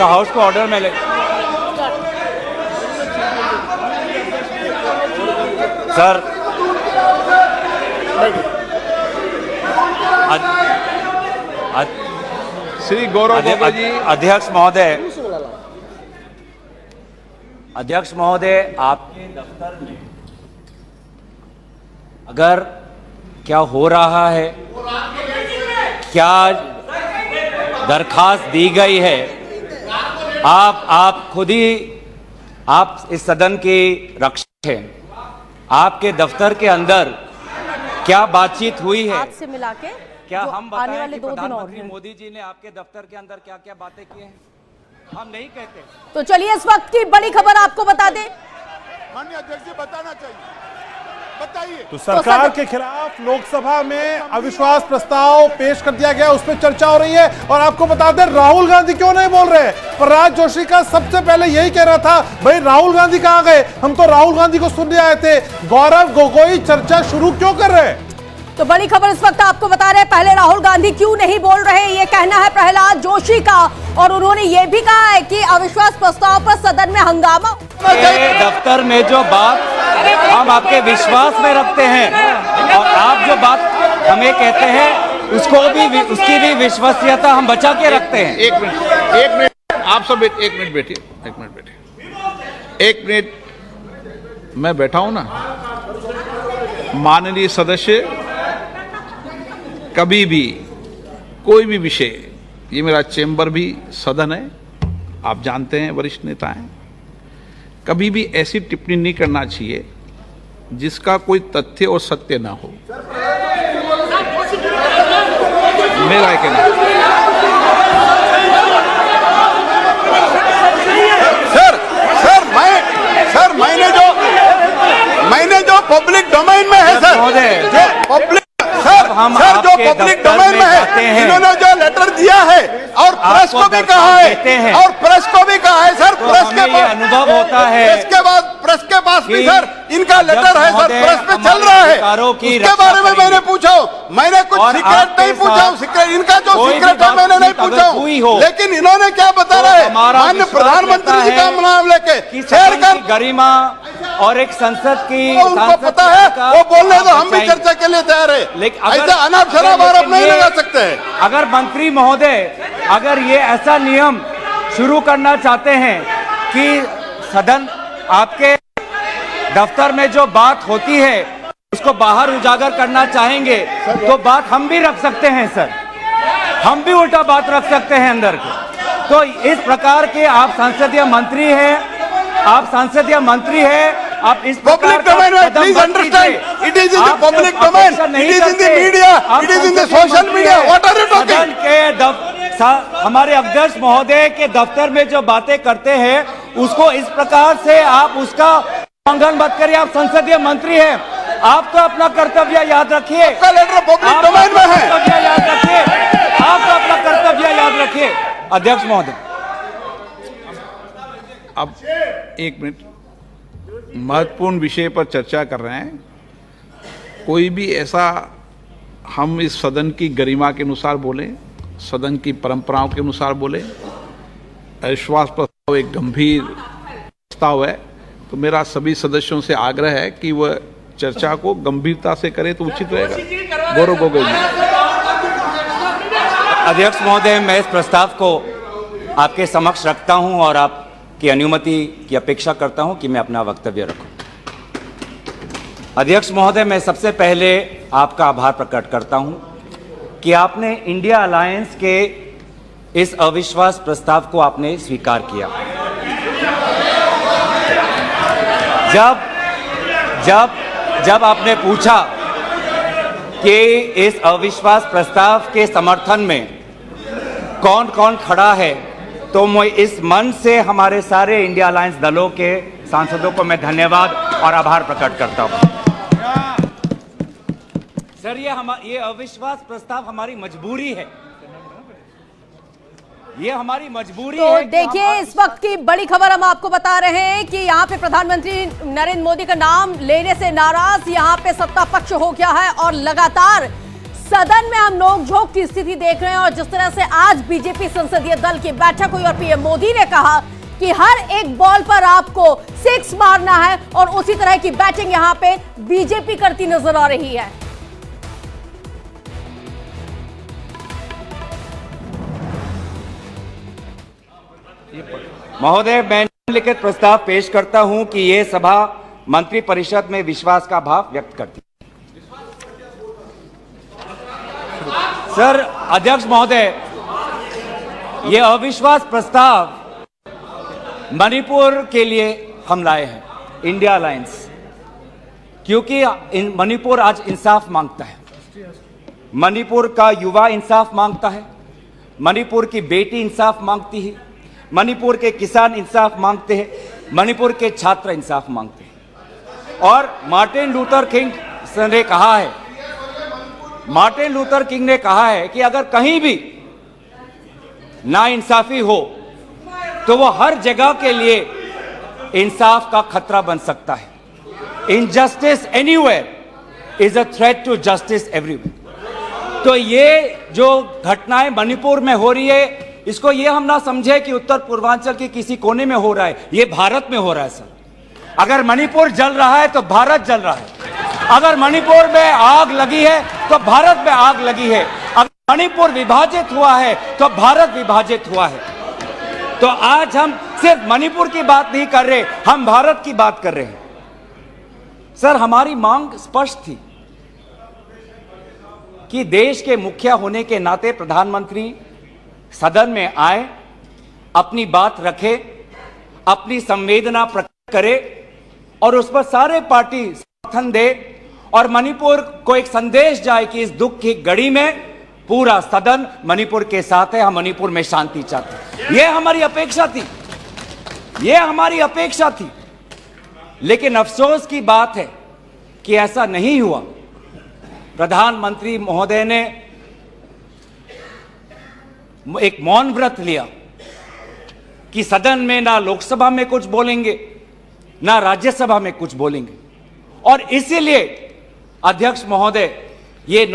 House को order में ले। सर श्री गौरव गोगोई जी। अध्यक्ष महोदय, आपके दफ्तर में अगर क्या हो रहा है, क्या दरखास्त दी गई है, आप खुद ही आप इस सदन की रक्षक हैं। आपके दफ्तर के अंदर क्या बातचीत हुई है, हाथ से मिला के क्या हम बताएं आने वाले कि 2 दिन और प्रधानमंत्री हैं। मोदी जी ने आपके दफ्तर के अंदर क्या क्या बातें की हैं? हम नहीं कहते। तो चलिए इस वक्त की बड़ी खबर आपको बता दें। माननीय अध्यक्ष जी बताना चाहिए, बताइए। तो सरकार के खिलाफ लोकसभा में अविश्वास प्रस्ताव पेश कर दिया गया, उस पर चर्चा हो रही है। और आपको बता दें राहुल गांधी क्यों नहीं बोल रहे। प्रहलाद जोशी का सबसे पहले यही कह रहा था, भाई राहुल गांधी कहां गए, हम तो राहुल गांधी को सुनने आए थे। गौरव गोगोई चर्चा शुरू क्यों कर रहे हैं? तो बड़ी खबर इस वक्त आपको बता रहे हैं, पहले राहुल गांधी क्यों नहीं बोल रहे, ये कहना है प्रहलाद जोशी का। और उन्होंने ये भी कहा है कि अविश्वास प्रस्ताव पर सदन में हंगामा। दफ्तर में जो बात हम आपके विश्वास में रखते हैं और आप जो बात हमें कहते हैं उसकी भी विश्वसनीयता हम बचा के रखते हैं। एक मिनट आप सब एक मिनट बैठिए। एक मिनट मैं बैठा हूं ना। माननीय सदस्य कभी भी कोई भी विषय, ये मेरा चेंबर भी सदन है, आप जानते हैं, वरिष्ठ नेता हैं, कभी भी ऐसी टिप्पणी नहीं करना चाहिए जिसका कोई तथ्य और सत्य ना हो। मेरा है कहना। सर मैंने जो पब्लिक डोमेन में है सर, जो पब्लिक जो पब्लिक डोमेन में है, इन्होंने जो लेटर दिया है और प्रेस को भी कहा है, और प्रेस को भी कहा है सर, प्रेस के पास अनुभव होता है, प्रेस के पास भी सर इनका लेटर है सर, प्रेस पे चल रहा है। उसके बारे में मैंने पूछा, मैंने कुछ सीक्रेट नहीं पूछा, इनका जो सीक्रेट है मैंने नहीं पूछा, लेकिन इन्होंने क्या बता रहे हैं, माननीय प्रधानमंत्री जी का नाम लेके शेयर कर गरिमा और एक संसद की, उनको पता है, वो बोलने तो हम भी चर्चा के लिए तैयार है, लेकिन ऐसा अनाप शनाप आरोप नहीं लगा सकते हैं। अगर मंत्री महोदय अगर ये ऐसा नियम शुरू करना चाहते हैं कि सदन आपके दफ्तर में जो बात होती है उसको बाहर उजागर करना चाहेंगे तो बात हम भी रख सकते हैं सर, हम भी उल्टा बात रख सकते हैं अंदर के। तो इस प्रकार के आप संसदीय मंत्री हैं, आप इस पब्लिक डोमेन में please understand, it is in the public domain, it is in the media, it is in the social media, what are you talking? हमारे अध्यक्ष महोदय के दफ्तर में जो बातें करते हैं उसको इस प्रकार से आप उसका उल्लंघन मत करिए। आप संसदीय मंत्री हैं, आपको अपना कर्तव्य याद रखिए। आपका लेटर पब्लिक डोमेन में है, याद रखिए, आपका अपना कर्तव्य याद रखिए। अध्यक्ष महोदय अब एक मिनट, महत्वपूर्ण विषय पर चर्चा कर रहे हैं। कोई भी ऐसा, हम इस सदन की गरिमा के अनुसार बोले, सदन की परंपराओं के अनुसार बोले। अविश्वास प्रस्ताव एक गंभीर प्रस्ताव है, तो मेरा सभी सदस्यों से आग्रह है कि वह चर्चा को गंभीरता से करें तो उचित रहेगा। गौरव गोगोई जी। अध्यक्ष महोदय, मैं इस प्रस्ताव को आपके समक्ष रखता हूं और आपकी अनुमति की अपेक्षा करता हूं कि मैं अपना वक्तव्य रखूं। अध्यक्ष महोदय, मैं सबसे पहले आपका आभार प्रकट करता हूं कि आपने इंडिया अलायंस के इस अविश्वास प्रस्ताव को आपने स्वीकार किया। जब आपने पूछा कि इस अविश्वास प्रस्ताव के समर्थन में कौन कौन खड़ा है, तो मैं इस मन से हमारे सारे इंडिया अलायंस दलों के सांसदों को मैं धन्यवाद और आभार प्रकट करता हूं। सर, ये अविश्वास प्रस्ताव हमारी मजबूरी है, ये हमारी मजबूरी तो है। देखिए, इस वक्त की बड़ी खबर हम आपको बता रहे हैं कि यहाँ पे प्रधानमंत्री नरेंद्र मोदी का नाम लेने से नाराज यहाँ पे सत्ता पक्ष हो गया है और लगातार सदन में हम नोकझोंक की स्थिति देख रहे हैं और जिस तरह से आज बीजेपी संसदीय दल की बैठक हुई और पीएम मोदी ने कहा कि हर एक बॉल पर आपको 6 मारना है और उसी तरह की बैटिंग यहां पे बीजेपी करती नजर आ रही है। महोदय, मैं लिखित प्रस्ताव पेश करता हूं कि यह सभा मंत्रिपरिषद में विश्वास का भाव व्यक्त करती है। सर अध्यक्ष महोदय, यह अविश्वास प्रस्ताव मणिपुर के लिए हम लाए हैं, इंडिया अलायंस, क्योंकि मणिपुर आज इंसाफ मांगता है। मणिपुर का युवा इंसाफ मांगता है, मणिपुर की बेटी इंसाफ मांगती है, मणिपुर के किसान इंसाफ मांगते हैं, मणिपुर के छात्र इंसाफ मांगते हैं। और मार्टिन लूथर किंग ने कहा है, मार्टिन लूथर किंग ने कहा है कि अगर कहीं भी नाइंसाफी हो तो वो हर जगह के लिए इंसाफ का खतरा बन सकता है। Injustice anywhere is a threat to justice everywhere. तो ये जो घटनाएं मणिपुर में हो रही है, इसको ये हम ना समझे कि उत्तर पूर्वांचल के किसी कोने में हो रहा है, ये भारत में हो रहा है सर। अगर मणिपुर जल रहा है तो भारत जल रहा है, अगर मणिपुर में आग लगी है तो भारत में आग लगी है, अगर मणिपुर विभाजित हुआ है तो भारत विभाजित हुआ है। तो आज हम सिर्फ मणिपुर की बात नहीं कर रहे, हम भारत की बात कर रहे हैं। सर हमारी मांग स्पष्ट थी कि देश के मुखिया होने के नाते प्रधानमंत्री सदन में आए, अपनी बात रखे, अपनी संवेदना प्रकट करे और उस पर सारे पार्टी समर्थन दे और मणिपुर को एक संदेश जाए कि इस दुख की घड़ी में पूरा सदन मणिपुर के साथ है, हम मणिपुर में शांति चाहते हैं। यह हमारी अपेक्षा थी, यह हमारी अपेक्षा थी। लेकिन अफसोस की बात है कि ऐसा नहीं हुआ। प्रधानमंत्री महोदय ने एक मौन व्रत लिया कि सदन में ना लोकसभा में कुछ बोलेंगे ना राज्यसभा में कुछ बोलेंगे। और इसीलिए अध्यक्ष महोदय, ये